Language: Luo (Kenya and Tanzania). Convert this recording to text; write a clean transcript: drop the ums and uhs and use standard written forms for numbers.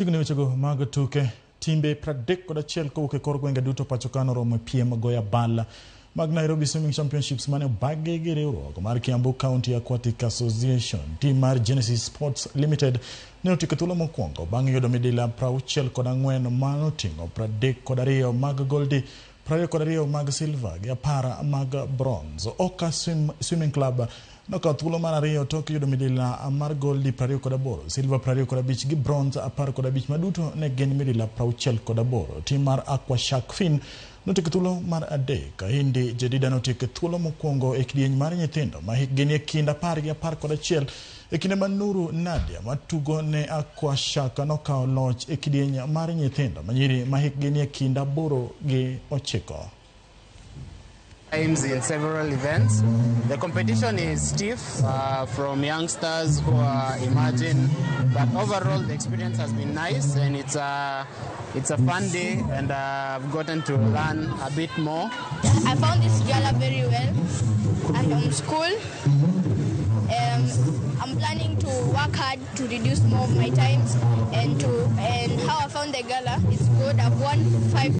Tigni wechego mag tuke timbe 31 kowuok e kor gwenge duto pacho ka oromo piem goyo abal mag Nairobi Swimming Championships mane bagi gi riwruok mar Kiambu County Aquatic Association. Team mar Genesis Sports Limited ne otieko thuolo mokwongo bang' yudo midila 64 ma oting'o 32 mag goldi, 22 mag silver gi 10 mag bronze. Oka Swimming Club nokawo thuolo mar ariyo tok yudo midila mar goldi 28, silver 25 gi bronze 15 maduto ne gin midila 68. Team mar Aqua Shark Fin notieko thuolo mar adek. Hindi Jedida notieko thuolo mokwongo e kidieny mar nyithindo ma hikgi ni e kind 10 gi 11 e kinde ma Nuru Nadia matugo ne Aqua Shark nokawo loch e kidieny mar nyithindo manyiri ma hikgi ni e kind 8 gi 9. Times in several events. The competition is stiff from youngsters who are emerging, but overall the experience has been nice and it's a fun day and I've gotten to learn a bit more. I found this gala very well and I'm school. I'm planning to work hard to reduce more of my times and how I found the gala is good. I've won 5